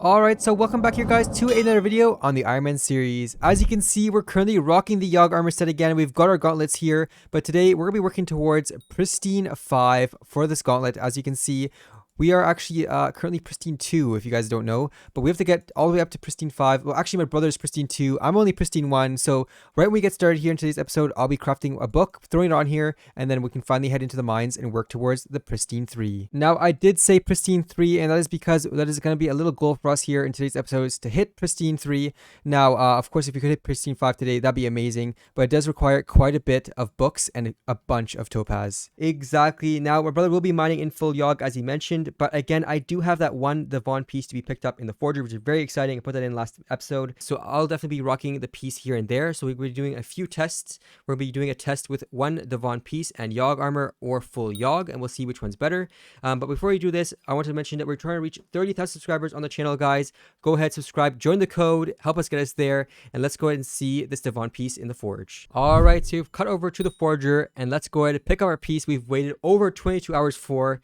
Alright, so welcome back here guys to another video on the Iron Man series. As you can see, we're currently rocking the Yogg armor set again. We've got our gauntlets here, but today we're going to be working towards Pristine 5 for this gauntlet. As you can see, we are actually currently Pristine 2, if you guys don't know. But we have to get all the way up to Pristine 5. Well, actually, my brother's Pristine 2. I'm only Pristine 1. So right when we get started here in today's episode, I'll be crafting a book, throwing it on here, and then we can finally head into the mines and work towards the Pristine 3. Now, I did say Pristine 3, and that is because that is going to be a little goal for us here in today's episodes to hit Pristine 3. Now, of course, if you could hit Pristine 5 today, that'd be amazing. But it does require quite a bit of books and a bunch of topaz. Exactly. Now, my brother will be mining in full Yogg, as he mentioned. But again, I do have that one Devon piece to be picked up in the forger, which is very exciting. I put that in last episode. So I'll definitely be rocking the piece here and there. So we'll be doing a few tests. We'll be doing a test with one Devon piece and Yogg armor or full Yogg, and we'll see which one's better. But before we do this, I want to mention that we're trying to reach 30,000 subscribers on the channel, guys. Go ahead, subscribe, join the code, help us get us there, and let's go ahead and see this Devon piece in the forge. All right, so we've cut over to the forger, and let's go ahead and pick up our piece we've waited over 22 hours for.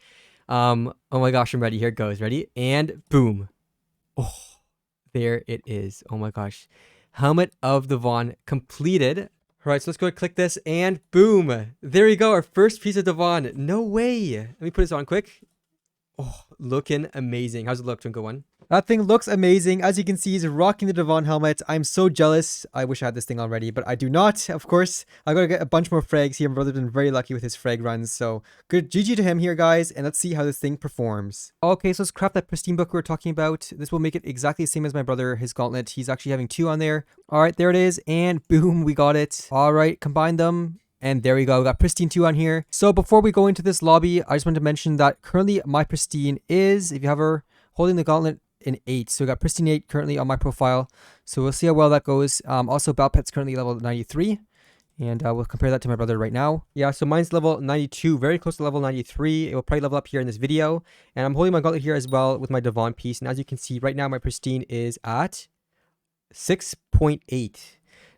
Oh my gosh, I'm ready. Here it goes. Ready? And boom. Oh, there it is. Oh my gosh. Helmet of Devon completed. All right, so let's go ahead and click this and boom. There you go. Our first piece of Devon. No way. Let me put this on quick. Oh, looking amazing. How's it look, Twinkle One? That thing looks amazing. As you can see, he's rocking the Devon helmet. I'm so jealous. I wish I had this thing already, but I do not, of course. I gotta get a bunch more frags here. My brother's been very lucky with his frag runs, so good GG to him here, guys, and let's see how this thing performs. Okay, so let's craft that pristine book we were talking about. This will make it exactly the same as my brother, his gauntlet. He's actually having 2 on there. All right, there it is, and boom, we got it. All right, combine them. And there we go, we got Pristine 2 on here. So before we go into this lobby, I just wanted to mention that currently my Pristine is, if you have her holding the gauntlet, in 8. So we got Pristine 8 currently on my profile. So we'll see how well that goes. Also, Balpet's currently level 93. And we'll compare that to my brother right now. Yeah, so mine's level 92, very close to level 93. It will probably level up here in this video. And I'm holding my gauntlet here as well with my Devon piece. And as you can see, right now my Pristine is at 6.8.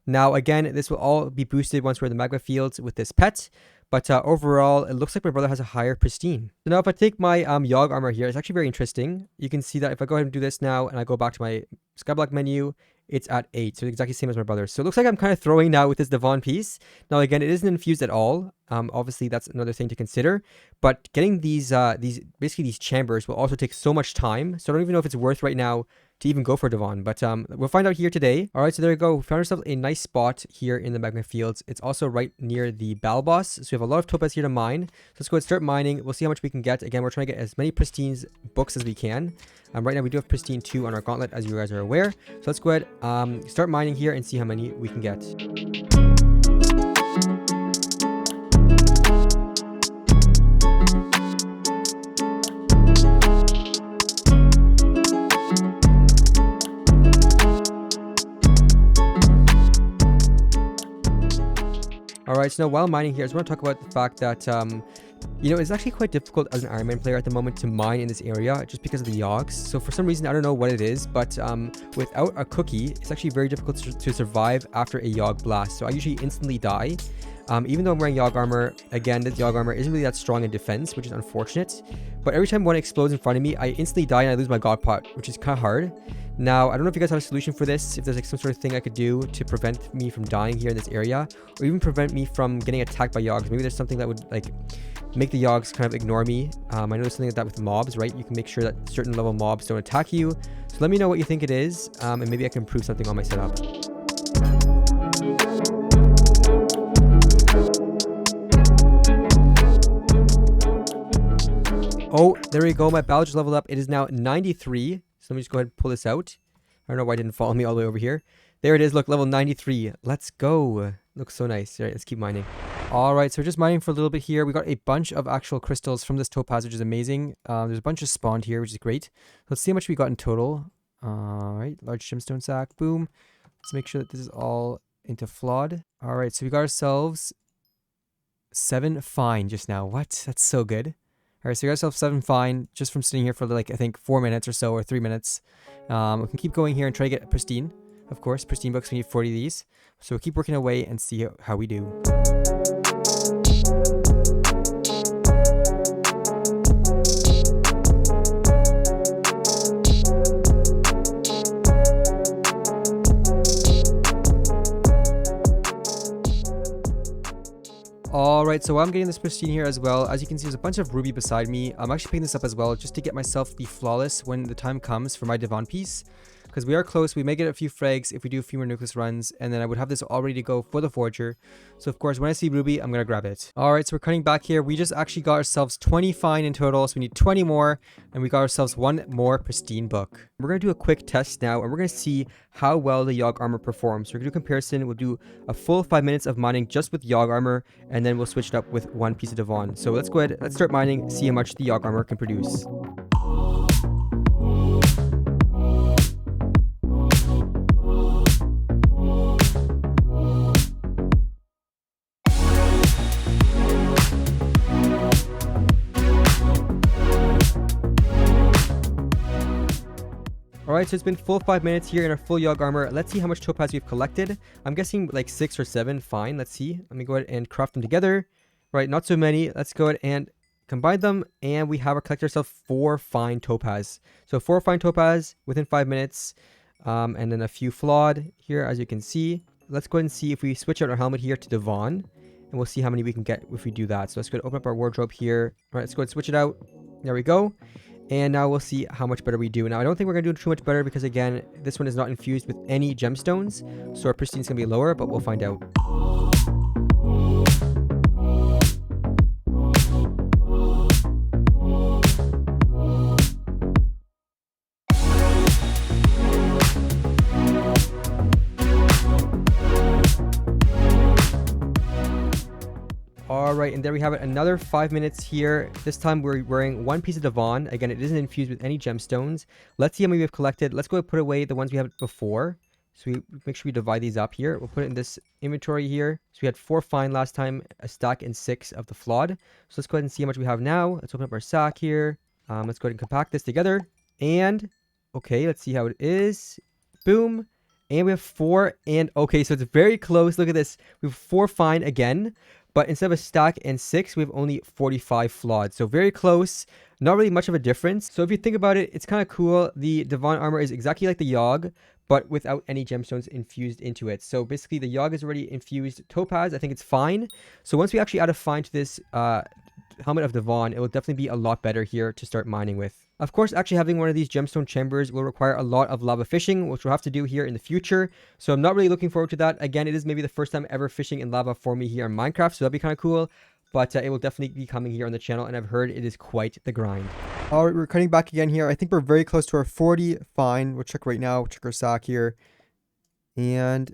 Now, again, this will all be boosted once we're in the magma fields with this pet. But overall, it looks like my brother has a higher Pristine. So now if I take my Yogg armor here, it's actually very interesting. You can see that if I go ahead and do this now, and I go back to my Skyblock menu, it's at 8. So it's exactly the same as my brother. So it looks like I'm kind of throwing now with this Devon piece. Now, again, it isn't infused at all. Obviously, that's another thing to consider. But getting these chambers will also take so much time. So I don't even know if it's worth right now to even go for Devon, but we'll find out here today. All right, so there we go. We found ourselves a nice spot here in the magma fields. It's also right near the Balboss, so we have a lot of topaz here to mine. So let's go ahead and start mining. We'll see how much we can get. Again, we're trying to get as many Pristine books as we can. Right now we do have Pristine 2 on our gauntlet, as you guys are aware. So let's go ahead, start mining here and see how many we can get. Alright, so now while mining here, I just want to talk about the fact that, you know, it's actually quite difficult as an Iron Man player at the moment to mine in this area just because of the Yoggs. So for some reason, I don't know what it is, but without a cookie, it's actually very difficult to survive after a Yogg blast. So I usually instantly die. Even though I'm wearing Yogg armor, again, the Yogg armor isn't really that strong in defense, which is unfortunate. But every time one explodes in front of me, I instantly die and I lose my God Pot, which is kind of hard. Now, I don't know if you guys have a solution for this, if there's like some sort of thing I could do to prevent me from dying here in this area, or even prevent me from getting attacked by Yoggs. Maybe there's something that would like make the Yoggs kind of ignore me. I know there's something like that with mobs, right? You can make sure that certain level mobs don't attack you. So let me know what you think it is, and maybe I can improve something on my setup. Oh, there we go. My Bal just leveled up. It is now 93. So let me just go ahead and pull this out. I don't know why it didn't follow me all the way over here. There it is. Look, level 93. Let's go. Looks so nice. All right, let's keep mining. All right, so we're just mining for a little bit here. We got a bunch of actual crystals from this topaz, which is amazing. There's a bunch of spawned here, which is great. Let's see how much we got in total. All right, large gemstone sack. Boom. Let's make sure that this is all into flawed. All right, so we got ourselves 7 fine just now. What? That's so good. All right, so we got ourselves 7 fine just from sitting here for like, I think 4 minutes or so, or 3 minutes. We can keep going here and try to get Pristine. Of course, Pristine books, we need 40 of these. So we'll keep working away and see how we do. Alright, so I'm getting this pristine here as well. As you can see, there's a bunch of ruby beside me. I'm actually picking this up as well just to get myself the flawless when the time comes for my Devon piece. Because we are close, we may get a few frags if we do a few more nucleus runs, and then I would have this all ready to go for the Forger. So of course, when I see ruby, I'm going to grab it. Alright, so we're cutting back here. We just actually got ourselves 20 fine in total, so we need 20 more, and we got ourselves one more pristine book. We're going to do a quick test now, and we're going to see how well the Yogg armor performs. So we're going to do a comparison. We'll do a full 5 minutes of mining just with Yogg armor, and then we'll switch it up with one piece of Devon. So let's go ahead, let's start mining, see how much the Yogg armor can produce. Alright, so it's been full 5 minutes here in our full Yogg armor. Let's see how much topaz we've collected. I'm guessing like 6 or 7. Fine, let's see. Let me go ahead and craft them together. Right, not so many. Let's go ahead and combine them. And we have collected ourselves 4 fine topaz. So 4 fine topaz within 5 minutes. And then a few flawed here, as you can see. Let's go ahead and see if we switch out our helmet here to Devon. And we'll see how many we can get if we do that. So let's go ahead and open up our wardrobe here. Alright, let's go ahead and switch it out. There we go. And now we'll see how much better we do. Now, I don't think we're going to do too much better because, again, this one is not infused with any gemstones. So our pristine is going to be lower, but we'll find out. Alright, and there we have it. Another 5 minutes here. This time we're wearing one piece of Devon. Again, it isn't infused with any gemstones. Let's see how many we've collected. Let's go ahead and put away the ones we have before. So we make sure we divide these up here. We'll put it in this inventory here. So we had 4 fine last time, a stack and 6 of the flawed. So let's go ahead and see how much we have now. Let's open up our sack here. Let's go ahead and compact this together. And, okay, let's see how it is. Boom. And we have 4 and, okay, so it's very close. Look at this. We have 4 fine again. But instead of a stack and 6, we have only 45 flawed. So very close. Not really much of a difference. So if you think about it, it's kind of cool. The Devon armor is exactly like the Yogg, but without any gemstones infused into it. So basically the Yogg is already infused topaz. I think it's fine. So once we actually add a fine to this helmet of Devon, it will definitely be a lot better here to start mining with. Of course, actually having one of these gemstone chambers will require a lot of lava fishing, which we'll have to do here in the future. So I'm not really looking forward to that. Again, it is maybe the first time ever fishing in lava for me here in Minecraft, so that'd be kind of cool. But it will definitely be coming here on the channel, and I've heard it is quite the grind. Alright, we're cutting back again here. I think we're very close to our 40 fine. We'll check right now. Check our sack here. And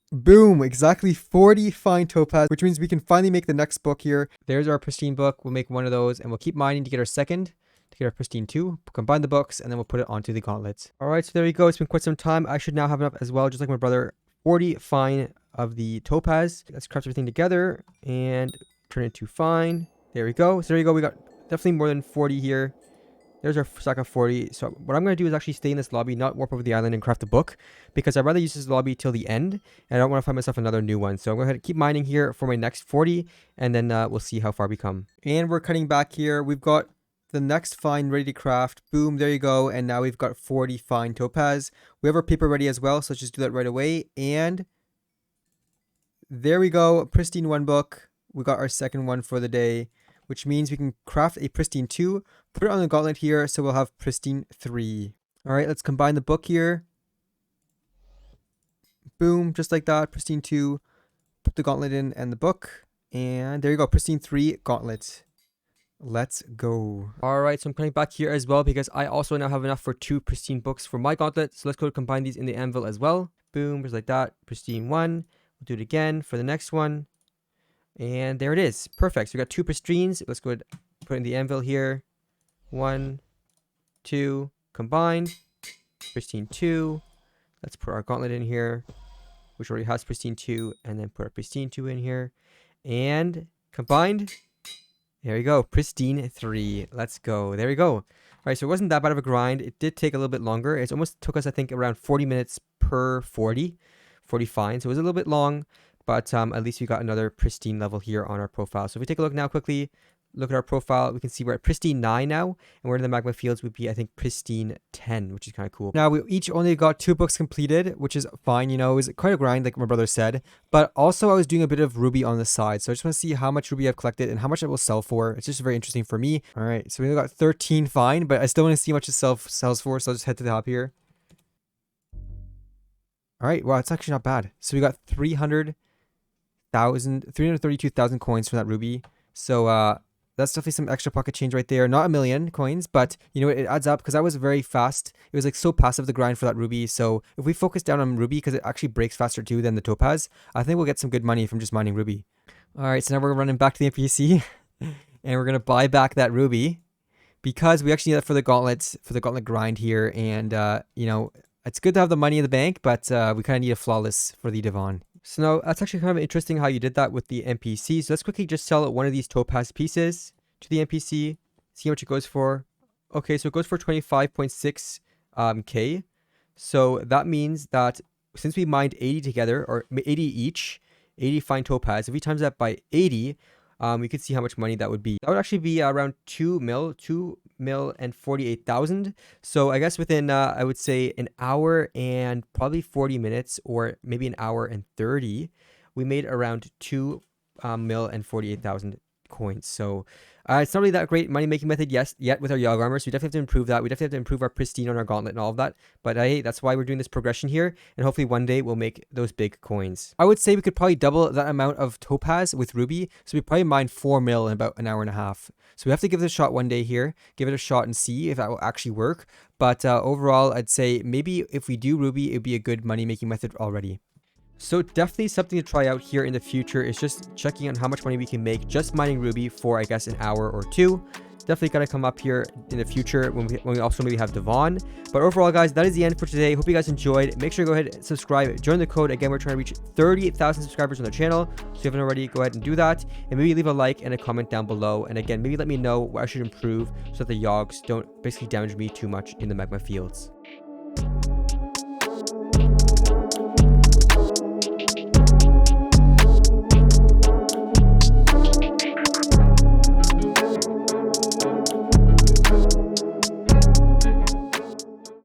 boom, exactly 40 fine topaz, which means we can finally make the next book here. There's our pristine book. We'll make one of those, and we'll keep mining to get our second, to get our pristine 2, combine the books, and then we'll put it onto the gauntlets. Alright, so there we go. It's been quite some time. I should now have enough as well, just like my brother. 40 fine of the topaz. Let's craft everything together and turn it to fine. There we go. So there you go. We got definitely more than 40 here. There's our stack of 40. So what I'm going to do is actually stay in this lobby, not warp over the island and craft a book, because I'd rather use this lobby till the end, and I don't want to find myself another new one. So I'm going to keep mining here for my next 40, and then we'll see how far we come. And we're cutting back here. We've got the next fine ready to craft. Boom, there you go. And now we've got 40 fine topaz. We have our paper ready as well, so let's just do that right away. And there we go. Pristine 1 book. We got our second one for the day, which means we can craft a pristine 2, put it on the gauntlet here, so we'll have pristine 3. All right, let's combine the book here. Boom, just like that, pristine 2, put the gauntlet in and the book, and there you go, pristine 3 gauntlet. Let's go. All right, so I'm coming back here as well because I also now have enough for 2 pristine books for my gauntlet. So let's go combine these in the anvil as well. Boom, just like that, pristine 1. We'll do it again for the next one. And there it is. Perfect. So we got 2 pristines. Let's go ahead and put it in the anvil here. 1, 2, combined. Pristine 2. Let's put our gauntlet in here, which already has pristine 2, and then put our pristine 2 in here. And combined. There we go. Pristine 3. Let's go. There we go. All right, so it wasn't that bad of a grind. It did take a little bit longer. It almost took us, I think, around 40 minutes per 40 fine. So it was a little bit long, but at least we got another pristine level here on our profile. So if we take a look now quickly, look at our profile, we can see we're at pristine 9 now, and we're in the magma fields would be, I think, pristine 10, which is kind of cool. Now, we each only got 2 books completed, which is fine, you know, it was quite a grind, like my brother said, but also I was doing a bit of ruby on the side, so I just want to see how much ruby I've collected and how much it will sell for. It's just very interesting for me. All right, so we only got 13 fine, but I still want to see how much it sells for, so I'll just head to the top here. All right, wow, it's actually not bad. So we got 332,000 coins from that ruby. So that's definitely some extra pocket change right there. Not a million coins, but you know, it adds up because I was very fast. It was like so passive, the grind for that ruby. So if we focus down on ruby, because it actually breaks faster too than the topaz, I think we'll get some good money from just mining ruby. All right, so now we're running back to the NPC and we're going to buy back that ruby because we actually need that for the gauntlet grind here. And, you know, it's good to have the money in the bank, but we kind of need a flawless for the Devon. So now that's actually kind of interesting how you did that with the NPC. So let's quickly just sell one of these topaz pieces to the NPC, see how much it goes for. Okay, so it goes for 25.6 K. So that means that since we mined 80 together, or 80 each, 80 fine topaz, if we times that by 80, we could see how much money that would be. That would actually be around 2 mil and 48,000. So I guess within, I would say an hour and probably 40 minutes, or maybe an hour and 30, we made around 2 mil and 48,000 coins. So it's not really that great money making method yet with our Yogg armor, so we definitely have to improve that. We definitely have to improve our pristine on our gauntlet and all of that, but hey, that's why we're doing this progression here, and hopefully one day we'll make those big coins. I would say we could probably double that amount of topaz with ruby, so we probably mine 4 mil in about an hour and a half. So we have to give it a shot one day here, give it a shot and see if that will actually work. But overall, I'd say maybe if we do ruby, it'd be a good money making method already. So definitely something to try out here in the future is just checking on how much money we can make just mining ruby for, I guess, an hour or two. Definitely going to come up here in the future when we also maybe have Devon. But overall, guys, that is the end for today. Hope you guys enjoyed. Make sure to go ahead and subscribe. Join the code. Again, we're trying to reach 38,000 subscribers on the channel. So if you haven't already, go ahead and do that. And maybe leave a like and a comment down below. And again, maybe let me know what I should improve so that the Yoggs don't basically damage me too much in the magma fields.